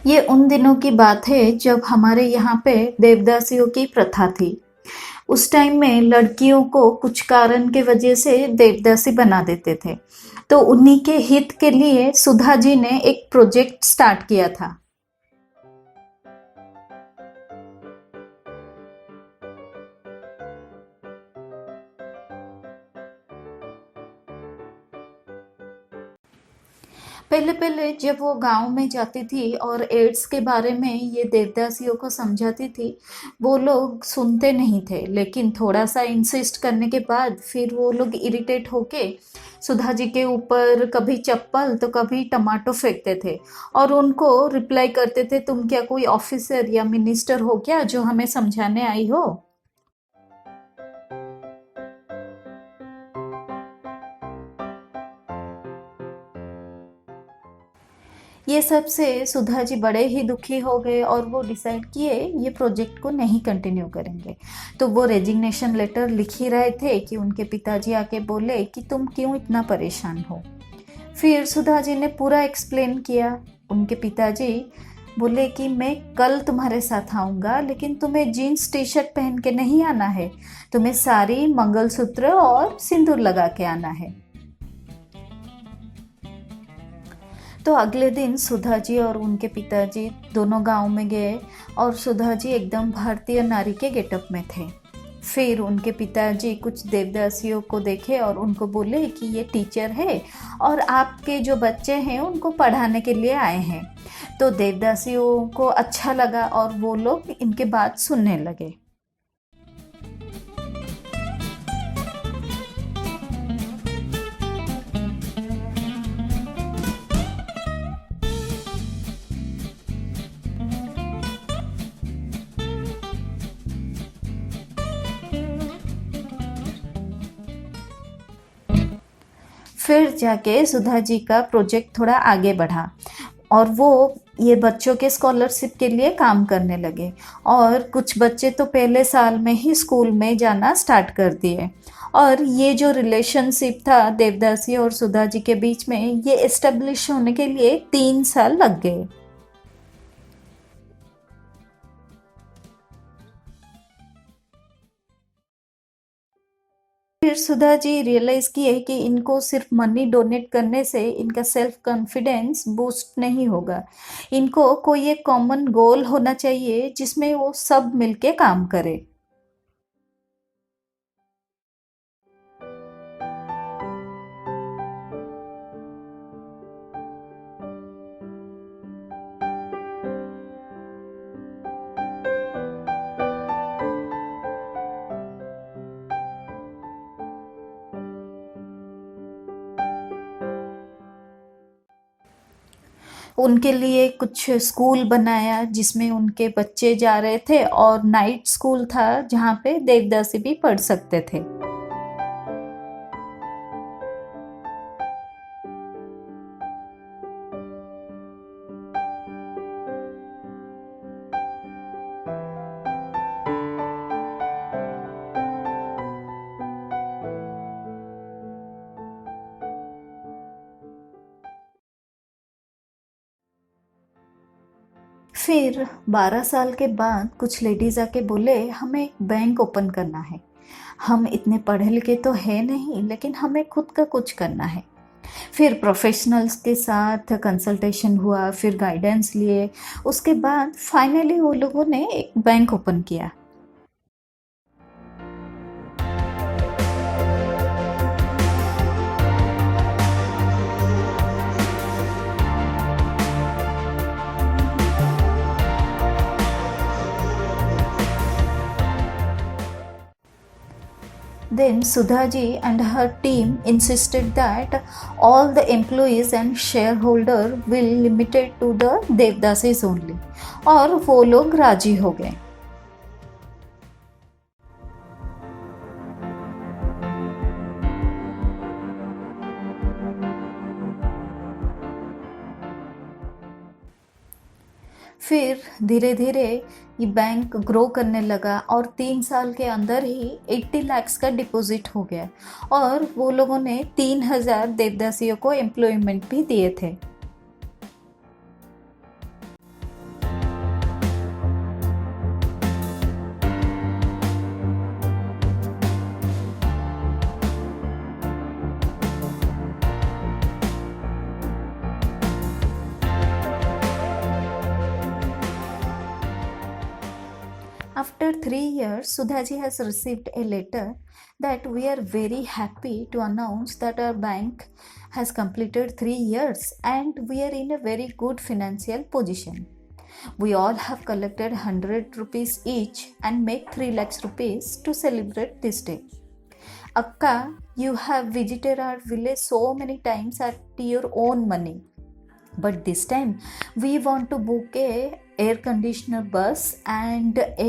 ये उन दिनों की बात है जब हमारे यहाँ पे देवदासियों की प्रथा थी। उस टाइम में लड़कियों को कुछ कारण के वजह से देवदासी बना देते थे। तो उन्हीं के हित के लिए सुधा जी ने एक प्रोजेक्ट स्टार्ट किया था। पहले पहले जब वो गांव में जाती थी और एड्स के बारे में ये देवदासियों को समझाती थी, वो लोग सुनते नहीं थे। लेकिन थोड़ा सा इंसिस्ट करने के बाद फिर वो लोग इरिटेट होके सुधा जी के ऊपर कभी चप्पल तो कभी टमाटो फेंकते थे और उनको रिप्लाई करते थे, तुम क्या कोई ऑफिसर या मिनिस्टर हो क्या जो हमें समझाने आई हो। ये सब से सुधा जी बड़े ही दुखी हो गए और वो डिसाइड किए ये प्रोजेक्ट को नहीं कंटिन्यू करेंगे। तो वो रेजिग्नेशन लेटर लिख ही रहे थे कि उनके पिताजी आके बोले कि तुम क्यों इतना परेशान हो। फिर सुधा जी ने पूरा एक्सप्लेन किया। उनके पिताजी बोले कि मैं कल तुम्हारे साथ आऊँगा, लेकिन तुम्हें जीन्स टी शर्ट पहन के नहीं आना है, तुम्हें साड़ी, मंगलसूत्र और सिंदूर लगा के आना है। तो अगले दिन सुधा जी और उनके पिताजी दोनों गांव में गए और सुधा जी एकदम भारतीय नारी के गेटअप में थे। फिर उनके पिताजी कुछ देवदासियों को देखे और उनको बोले कि ये टीचर है और आपके जो बच्चे हैं उनको पढ़ाने के लिए आए हैं। तो देवदासियों को अच्छा लगा और वो लोग इनके बात सुनने लगे। फिर जाके सुधा जी का प्रोजेक्ट थोड़ा आगे बढ़ा और वो ये बच्चों के स्कॉलरशिप के लिए काम करने लगे और कुछ बच्चे तो पहले साल में ही स्कूल में जाना स्टार्ट कर दिए। और ये जो रिलेशनशिप था देवदासी और सुधा जी के बीच में, ये एस्टेब्लिश होने के लिए 3 साल लग गए। फिर सुधा जी रियलाइज किए कि इनको सिर्फ मनी डोनेट करने से इनका सेल्फ कॉन्फिडेंस बूस्ट नहीं होगा। इनको कोई एक कॉमन गोल होना चाहिए जिसमें वो सब मिलके काम करे। उनके लिए कुछ स्कूल बनाया जिसमें उनके बच्चे जा रहे थे और नाइट स्कूल था जहाँ पे देवदासी भी पढ़ सकते थे। फिर 12 साल के बाद कुछ लेडीज आके बोले हमें एक बैंक ओपन करना है। हम इतने पढ़े लिखे तो है नहीं, लेकिन हमें खुद का कुछ करना है। फिर प्रोफेशनल्स के साथ कंसल्टेशन हुआ, फिर गाइडेंस लिए, उसके बाद फाइनली वो लोगों ने एक बैंक ओपन किया। Then Sudhaji and her team insisted that all the employees and shareholder will limited to the Devdasis only, और वो लोग राजी हो गए। फिर धीरे धीरे ये बैंक ग्रो करने लगा और 3 साल के अंदर ही 80 लाख का डिपॉजिट हो गया और वो लोगों ने 3000 देवदासियों को एम्प्लॉयमेंट भी दिए थे। After 3 years, Sudhaji has received a letter that we are very happy to announce that our bank has completed 3 years and we are in a very good financial position. We all have collected 100 rupees each and make 3 lakhs rupees to celebrate this day. Akka, you have visited our village so many times at your own money. But this time we want to book a air conditioner bus and a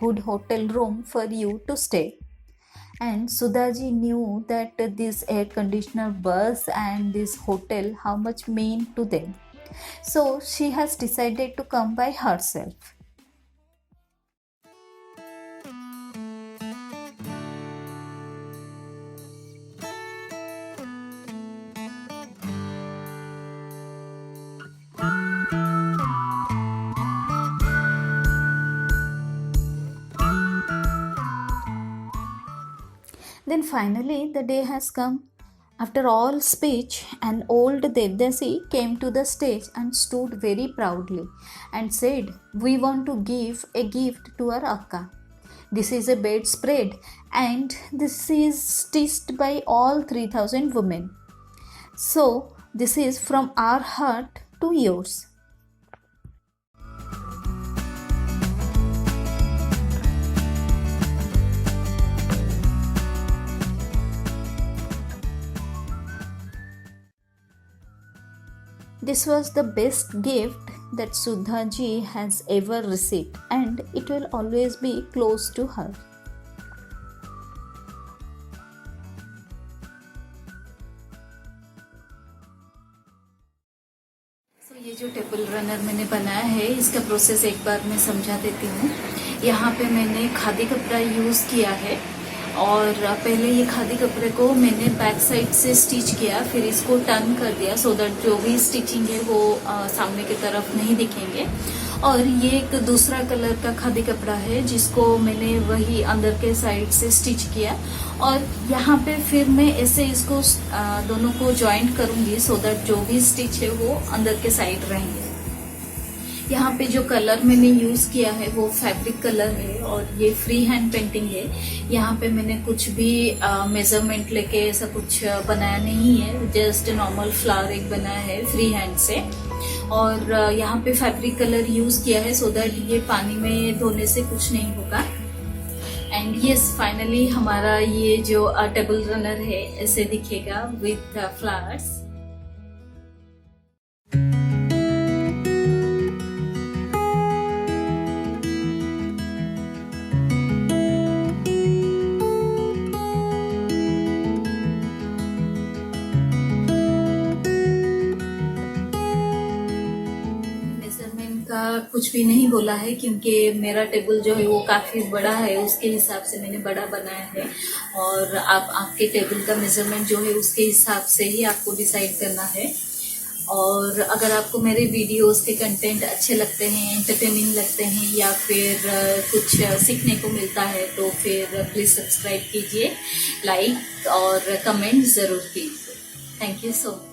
good hotel room for you to stay. And Sudhaji knew that this air conditioner bus and this hotel how much mean to them. So she has decided to come by herself. Then finally the day has come. After all speech, an old Devdasi came to the stage and stood very proudly and said, "We want to give a gift to our Akka. This is a bedspread and this is stitched by all 3000 women. So this is from our heart to yours." This was the best gift that Sudhaji has ever received and it will always be close to her. ये जो table runner मैंने बनाया है इसका process एक बार मैं समझा देती हूँ। यहाँ पे मैंने खादी कपड़ा यूज़ किया है और पहले ये खादी कपड़े को मैंने बैक साइड से स्टिच किया, फिर इसको टर्न कर दिया सो दैट जो भी स्टिचिंग है वो सामने की तरफ नहीं दिखेंगे। और ये एक दूसरा कलर का खादी कपड़ा है जिसको मैंने वही अंदर के साइड से स्टिच किया और यहाँ पे फिर मैं ऐसे इसको दोनों को जॉइंट करूंगी सो दैट जो भी स्टिच है वो अंदर के साइड रहेंगे। यहाँ पे जो कलर मैंने यूज किया है वो फैब्रिक कलर है और ये फ्री हैंड पेंटिंग है। यहाँ पे मैंने कुछ भी मेजरमेंट लेके ऐसा कुछ बनाया नहीं है, जस्ट नॉर्मल फ्लावर एक बनाया है फ्री हैंड से। और यहाँ पे फैब्रिक कलर यूज किया है सो दैट ये पानी में धोने से कुछ नहीं होगा। एंड यस, फाइनली हमारा ये जो टेबल रनर है ऐसे दिखेगा विथ फ्लावर्स। कुछ भी नहीं बोला है क्योंकि मेरा टेबल जो है वो काफ़ी बड़ा है, उसके हिसाब से मैंने बड़ा बनाया है। और आपके टेबल का मेजरमेंट जो है उसके हिसाब से ही आपको डिसाइड करना है। और अगर आपको मेरे वीडियोस के कंटेंट अच्छे लगते हैं, एंटरटेनिंग लगते हैं या फिर कुछ सीखने को मिलता है तो फिर प्लीज़ सब्सक्राइब कीजिए, लाइक और कमेंट ज़रूर कीजिए। Thank you so much.